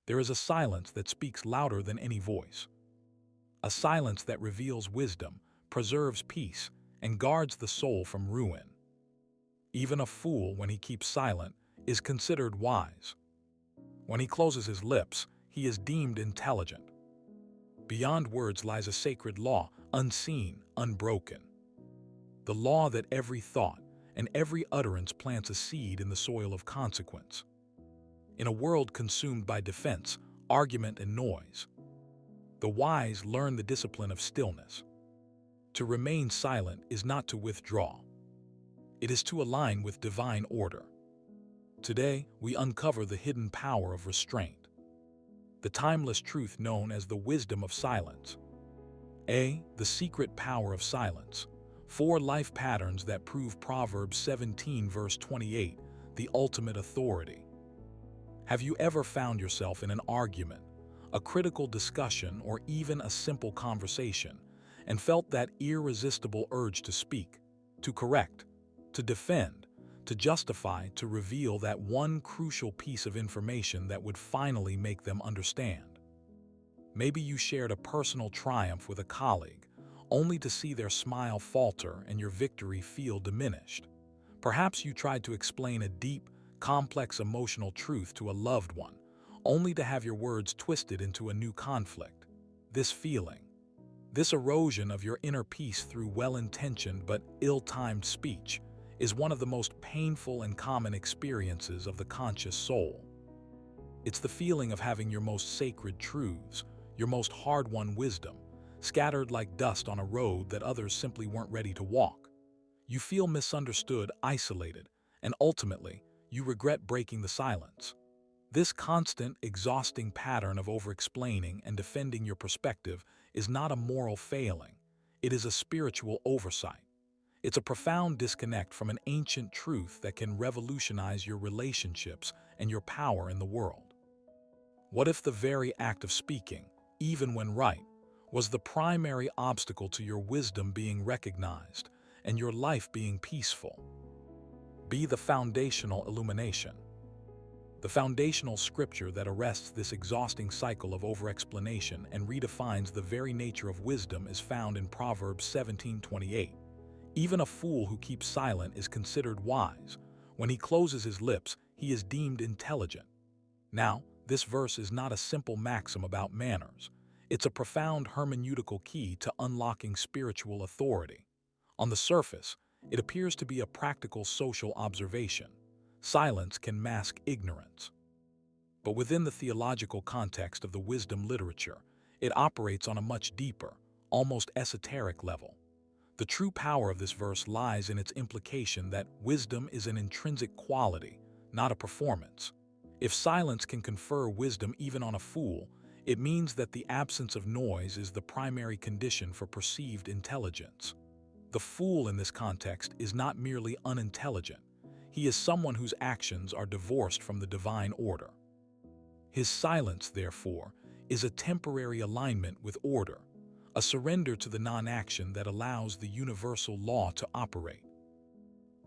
There is a silence that speaks louder than any voice. A silence that reveals wisdom, preserves peace, and guards the soul from ruin. Even a fool, when he keeps silent, is considered wise. When he closes his lips, he is deemed intelligent. Beyond words lies a sacred law, unseen, unbroken. The law that every thought and every utterance plants a seed in the soil of consequence. In a world consumed by defense, argument, and noise, the wise learn the discipline of stillness. To remain silent is not to withdraw. It is to align with divine order. Today, we uncover the hidden power of restraint, the timeless truth known as the wisdom of silence. The secret power of silence. 4 life patterns that prove Proverbs 17 verse 28, the ultimate authority. Have you ever found yourself in an argument, a critical discussion, or even a simple conversation, and felt that irresistible urge to speak, to correct, to defend, to justify, to reveal that one crucial piece of information that would finally make them understand? Maybe you shared a personal triumph with a colleague, only to see their smile falter and your victory feel diminished. Perhaps you tried to explain a deep, complex emotional truth to a loved one, only to have your words twisted into a new conflict. This feeling, this erosion of your inner peace through well-intentioned but ill-timed speech, is one of the most painful and common experiences of the conscious soul. It's the feeling of having your most sacred truths, your most hard-won wisdom, scattered like dust on a road that others simply weren't ready to walk. You feel misunderstood, isolated, and ultimately, you regret breaking the silence. This constant, exhausting pattern of over-explaining and defending your perspective is not a moral failing. It is a spiritual oversight. It's a profound disconnect from an ancient truth that can revolutionize your relationships and your power in the world. What if the very act of speaking, even when right, was the primary obstacle to your wisdom being recognized and your life being peaceful? Be the foundational illumination. The foundational scripture that arrests this exhausting cycle of over-explanation and redefines the very nature of wisdom is found in Proverbs 17:28. Even a fool who keeps silent is considered wise. When he closes his lips, he is deemed intelligent. Now, this verse is not a simple maxim about manners. It's a profound hermeneutical key to unlocking spiritual authority. On the surface, it appears to be a practical social observation. Silence can mask ignorance. But within the theological context of the wisdom literature, it operates on a much deeper, almost esoteric level. The true power of this verse lies in its implication that wisdom is an intrinsic quality, not a performance. If silence can confer wisdom even on a fool, it means that the absence of noise is the primary condition for perceived intelligence. The fool in this context is not merely unintelligent. He is someone whose actions are divorced from the divine order. His silence, therefore, is a temporary alignment with order, a surrender to the non-action that allows the universal law to operate.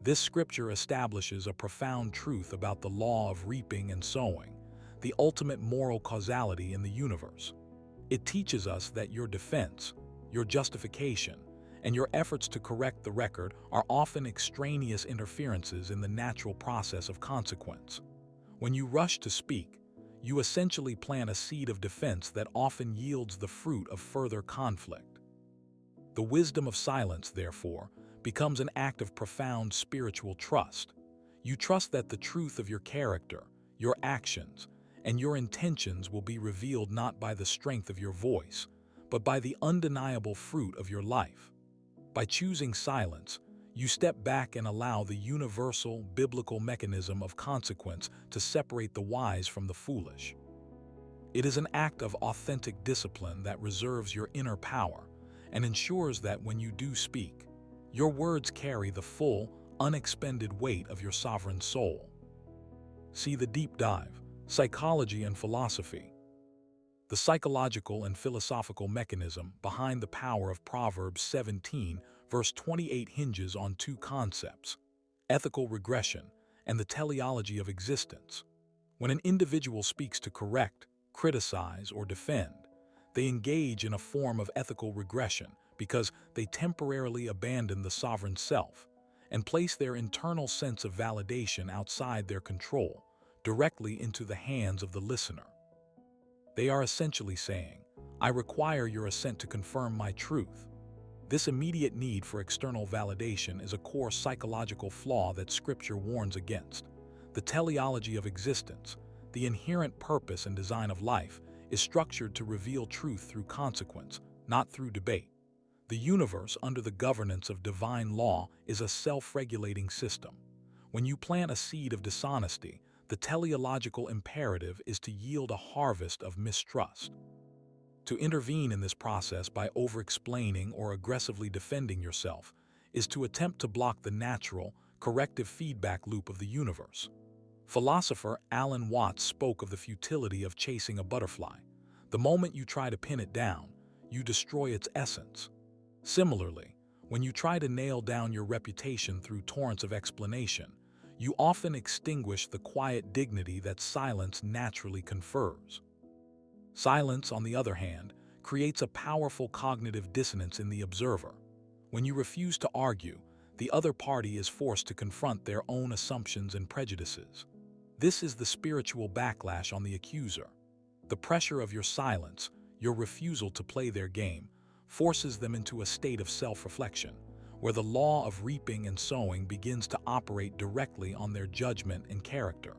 This scripture establishes a profound truth about the law of reaping and sowing, the ultimate moral causality in the universe. It teaches us that your defense, your justification, and your efforts to correct the record are often extraneous interferences in the natural process of consequence. When you rush to speak, you essentially plant a seed of defense that often yields the fruit of further conflict. The wisdom of silence, therefore, becomes an act of profound spiritual trust. You trust that the truth of your character, your actions, and your intentions will be revealed not by the strength of your voice, but by the undeniable fruit of your life. By choosing silence, you step back and allow the universal biblical mechanism of consequence to separate the wise from the foolish. It is an act of authentic discipline that reserves your inner power and ensures that when you do speak, your words carry the full, unexpended weight of your sovereign soul. See the deep dive, psychology and philosophy. The psychological and philosophical mechanism behind the power of Proverbs 17, verse 28 hinges on 2 concepts: ethical regression and the teleology of existence. When an individual speaks to correct, criticize, or defend. They engage in a form of ethical regression because they temporarily abandon the sovereign self and place their internal sense of validation outside their control, directly into the hands of the listener. They are essentially saying, "I require your assent to confirm my truth." This immediate need for external validation is a core psychological flaw that Scripture warns against. The teleology of existence, the inherent purpose and design of life, is structured to reveal truth through consequence, not through debate. The universe, under the governance of divine law, is a self-regulating system. When you plant a seed of dishonesty, the teleological imperative is to yield a harvest of mistrust. To intervene in this process by over-explaining or aggressively defending yourself is to attempt to block the natural, corrective feedback loop of the universe. Philosopher Alan Watts spoke of the futility of chasing a butterfly. The moment you try to pin it down, you destroy its essence. Similarly, when you try to nail down your reputation through torrents of explanation, you often extinguish the quiet dignity that silence naturally confers. Silence, on the other hand, creates a powerful cognitive dissonance in the observer. When you refuse to argue, the other party is forced to confront their own assumptions and prejudices. This is the spiritual backlash on the accuser. The pressure of your silence, your refusal to play their game, forces them into a state of self-reflection, where the law of reaping and sowing begins to operate directly on their judgment and character.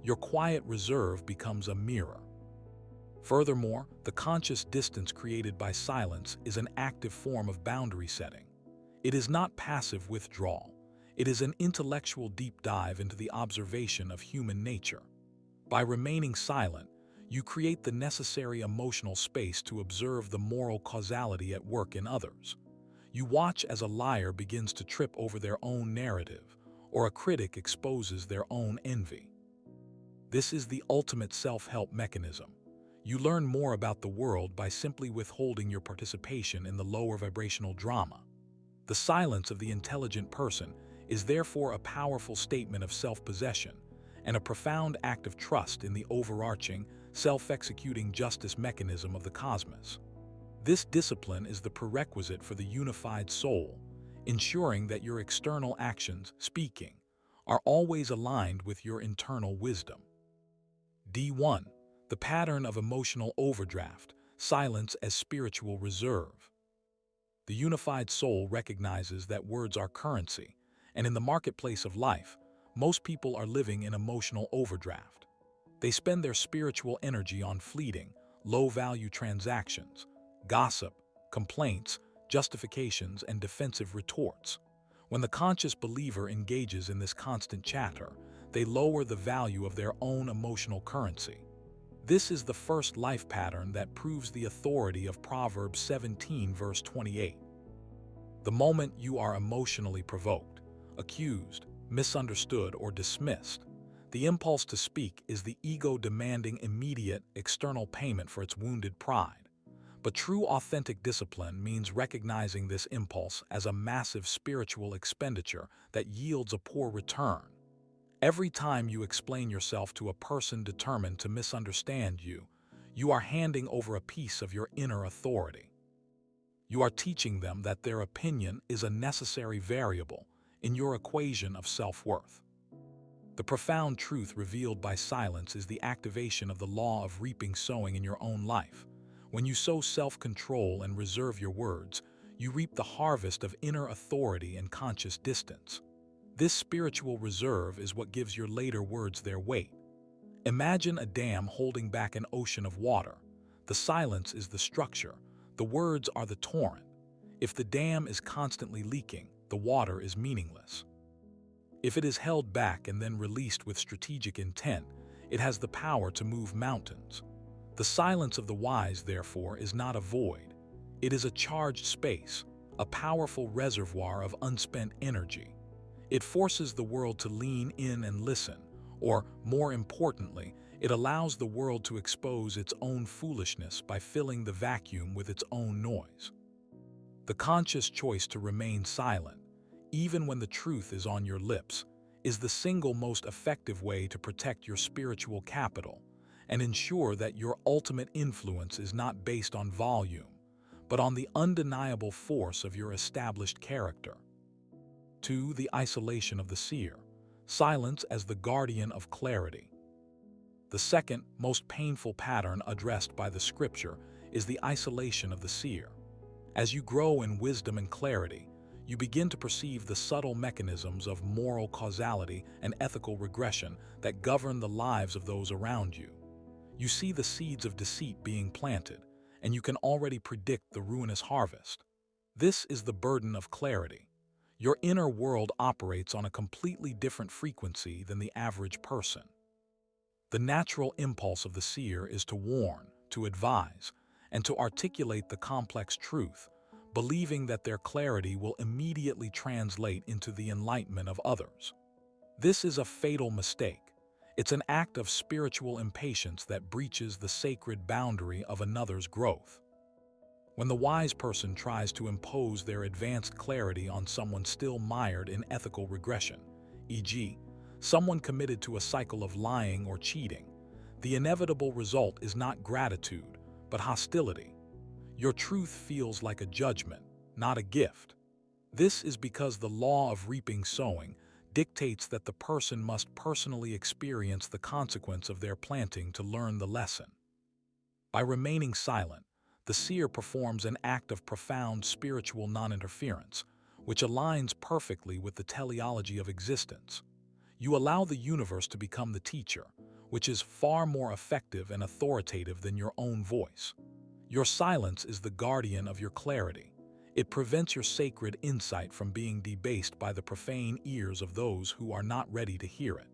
Your quiet reserve becomes a mirror. Furthermore, the conscious distance created by silence is an active form of boundary setting. It is not passive withdrawal. It is an intellectual deep dive into the observation of human nature. By remaining silent, you create the necessary emotional space to observe the moral causality at work in others. You watch as a liar begins to trip over their own narrative, or a critic exposes their own envy. This is the ultimate self-help mechanism. You learn more about the world by simply withholding your participation in the lower vibrational drama. The silence of the intelligent person is therefore a powerful statement of self-possession and a profound act of trust in the overarching, self-executing justice mechanism of the cosmos. This discipline is the prerequisite for the unified soul, ensuring that your external actions, speaking, are always aligned with your internal wisdom. D1. The pattern of emotional overdraft, silence as spiritual reserve. The unified soul recognizes that words are currency, and in the marketplace of life, most people are living in emotional overdraft. They spend their spiritual energy on fleeting, low-value transactions, gossip, complaints, justifications, and defensive retorts. When the conscious believer engages in this constant chatter, they lower the value of their own emotional currency. This is the first life pattern that proves the authority of Proverbs 17, verse 28. The moment you are emotionally provoked, accused, misunderstood, or dismissed, the impulse to speak is the ego demanding immediate, external payment for its wounded pride. But true authentic discipline means recognizing this impulse as a massive spiritual expenditure that yields a poor return. Every time you explain yourself to a person determined to misunderstand you, you are handing over a piece of your inner authority. You are teaching them that their opinion is a necessary variable in your equation of self-worth. The profound truth revealed by silence is the activation of the law of reaping-sowing in your own life. When you sow self-control and reserve your words, you reap the harvest of inner authority and conscious distance. This spiritual reserve is what gives your later words their weight. Imagine a dam holding back an ocean of water. The silence is the structure. The words are the torrent. If the dam is constantly leaking, the water is meaningless. If it is held back and then released with strategic intent, it has the power to move mountains. The silence of the wise, therefore, is not a void. It is a charged space, a powerful reservoir of unspent energy. It forces the world to lean in and listen, or, more importantly, it allows the world to expose its own foolishness by filling the vacuum with its own noise. The conscious choice to remain silent, even when the truth is on your lips, is the single most effective way to protect your spiritual capital and ensure that your ultimate influence is not based on volume, but on the undeniable force of your established character. 2. The isolation of the seer. Silence as the guardian of clarity. The second, most painful pattern addressed by the scripture is the isolation of the seer. As you grow in wisdom and clarity, you begin to perceive the subtle mechanisms of moral causality and ethical regression that govern the lives of those around you. You see the seeds of deceit being planted, and you can already predict the ruinous harvest. This is the burden of clarity. Your inner world operates on a completely different frequency than the average person. The natural impulse of the seer is to warn, to advise, and to articulate the complex truth, believing that their clarity will immediately translate into the enlightenment of others. This is a fatal mistake. It's an act of spiritual impatience that breaches the sacred boundary of another's growth. When the wise person tries to impose their advanced clarity on someone still mired in ethical regression, e.g., someone committed to a cycle of lying or cheating, the inevitable result is not gratitude, but hostility. Your truth feels like a judgment, not a gift. This is because the law of reaping sowing dictates that the person must personally experience the consequence of their planting to learn the lesson. By remaining silent, the seer performs an act of profound spiritual non-interference, which aligns perfectly with the teleology of existence. You allow the universe to become the teacher, which is far more effective and authoritative than your own voice. Your silence is the guardian of your clarity. It prevents your sacred insight from being debased by the profane ears of those who are not ready to hear it.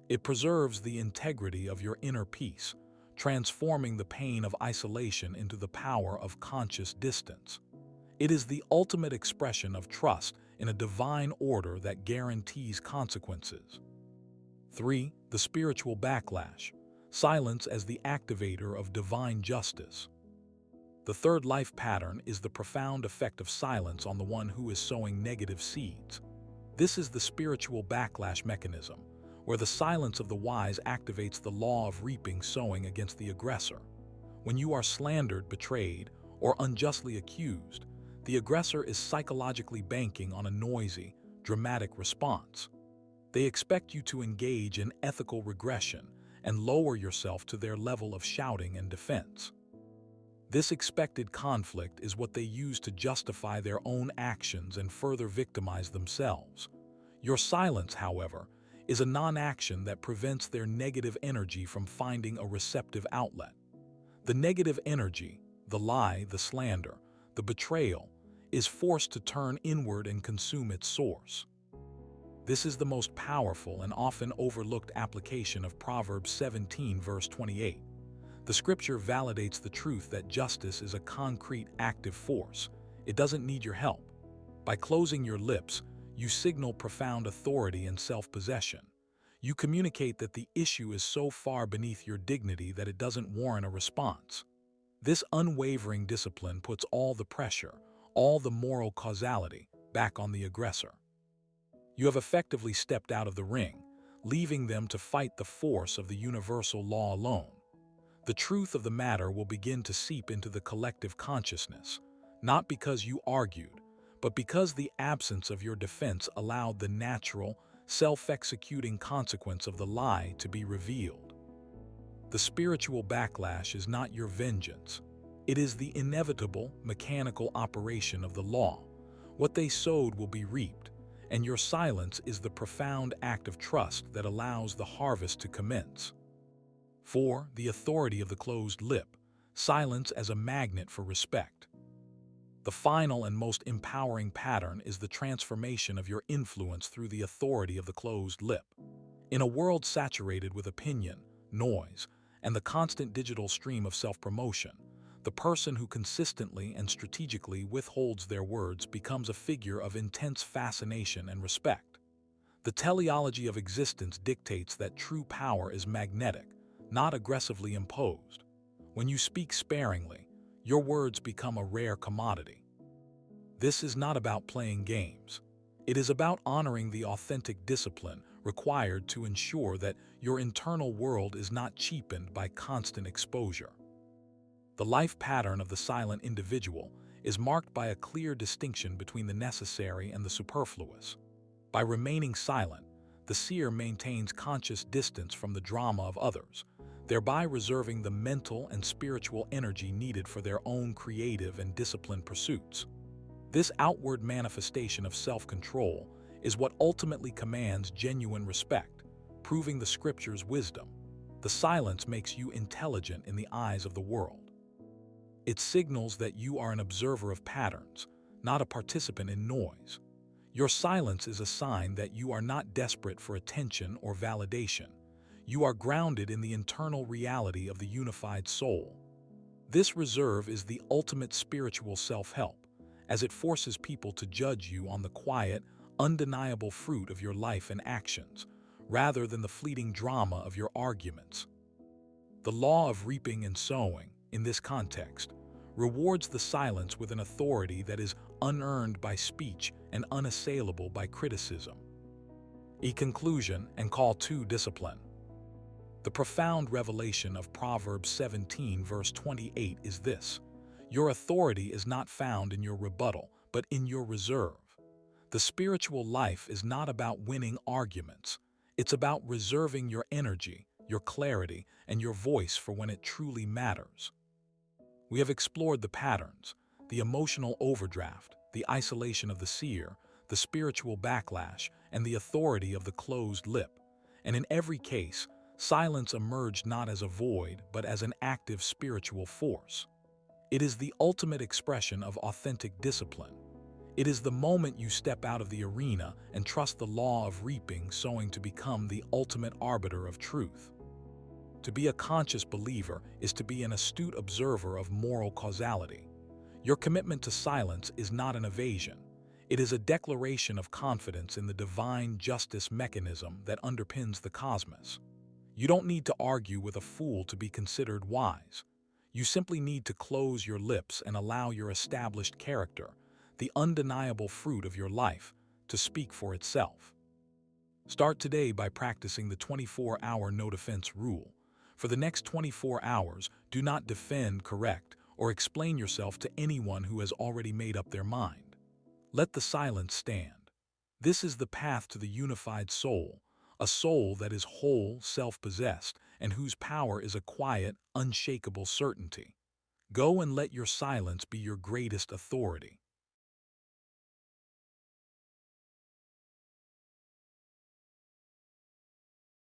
It preserves the integrity of your inner peace, transforming the pain of isolation into the power of conscious distance. It is the ultimate expression of trust in a divine order that guarantees consequences. 3. The spiritual backlash. Silence as the activator of divine justice. The third life pattern is the profound effect of silence on the one who is sowing negative seeds. This is the spiritual backlash mechanism, where the silence of the wise activates the law of reaping sowing against the aggressor. When you are slandered, betrayed, or unjustly accused, the aggressor is psychologically banking on a noisy, dramatic response. They expect you to engage in ethical regression and lower yourself to their level of shouting and defense. This expected conflict is what they use to justify their own actions and further victimize themselves. Your silence, however, is a non-action that prevents their negative energy from finding a receptive outlet. The negative energy, the lie, the slander, the betrayal, is forced to turn inward and consume its source. This is the most powerful and often overlooked application of Proverbs 17, verse 28. The scripture validates the truth that justice is a concrete, active force. It doesn't need your help. By closing your lips, you signal profound authority and self-possession. You communicate that the issue is so far beneath your dignity that it doesn't warrant a response. This unwavering discipline puts all the pressure, all the moral causality, back on the aggressor. You have effectively stepped out of the ring, leaving them to fight the force of the universal law alone. The truth of the matter will begin to seep into the collective consciousness, not because you argued, but because the absence of your defense allowed the natural, self-executing consequence of the lie to be revealed. The spiritual backlash is not your vengeance. It is the inevitable, mechanical operation of the law. What they sowed will be reaped, and your silence is the profound act of trust that allows the harvest to commence. 4. The authority of the closed lip. Silence as a magnet for respect. The final and most empowering pattern is the transformation of your influence through the authority of the closed lip. In a world saturated with opinion, noise, and the constant digital stream of self-promotion, the person who consistently and strategically withholds their words becomes a figure of intense fascination and respect. The teleology of existence dictates that true power is magnetic, not aggressively imposed. When you speak sparingly, your words become a rare commodity. This is not about playing games. It is about honoring the authentic discipline required to ensure that your internal world is not cheapened by constant exposure. The life pattern of the silent individual is marked by a clear distinction between the necessary and the superfluous. By remaining silent, the seer maintains conscious distance from the drama of others, thereby reserving the mental and spiritual energy needed for their own creative and disciplined pursuits. This outward manifestation of self-control is what ultimately commands genuine respect, proving the scripture's wisdom. The silence makes you intelligent in the eyes of the world. It signals that you are an observer of patterns, not a participant in noise. Your silence is a sign that you are not desperate for attention or validation. You are grounded in the internal reality of the unified soul. This reserve is the ultimate spiritual self-help, as it forces people to judge you on the quiet, undeniable fruit of your life and actions, rather than the fleeting drama of your arguments. The law of reaping and sowing, in this context, rewards the silence with an authority that is unearned by speech and unassailable by criticism. A conclusion and call to discipline. The profound revelation of Proverbs 17 verse 28 is this: your authority is not found in your rebuttal, but in your reserve. The spiritual life is not about winning arguments. It's about reserving your energy, your clarity, and your voice for when it truly matters. We have explored the patterns, the emotional overdraft, the isolation of the seer, the spiritual backlash, and the authority of the closed lip. And in every case, silence emerged not as a void, but as an active spiritual force. It is the ultimate expression of authentic discipline. It is the moment you step out of the arena and trust the law of reaping, sowing to become the ultimate arbiter of truth. To be a conscious believer is to be an astute observer of moral causality. Your commitment to silence is not an evasion. It is a declaration of confidence in the divine justice mechanism that underpins the cosmos. You don't need to argue with a fool to be considered wise. You simply need to close your lips and allow your established character, the undeniable fruit of your life, to speak for itself. Start today by practicing the 24-hour no defense rule. For the next 24 hours, do not defend, correct, or explain yourself to anyone who has already made up their mind. Let the silence stand. This is the path to the unified soul, a soul that is whole, self-possessed, and whose power is a quiet, unshakable certainty. Go and let your silence be your greatest authority.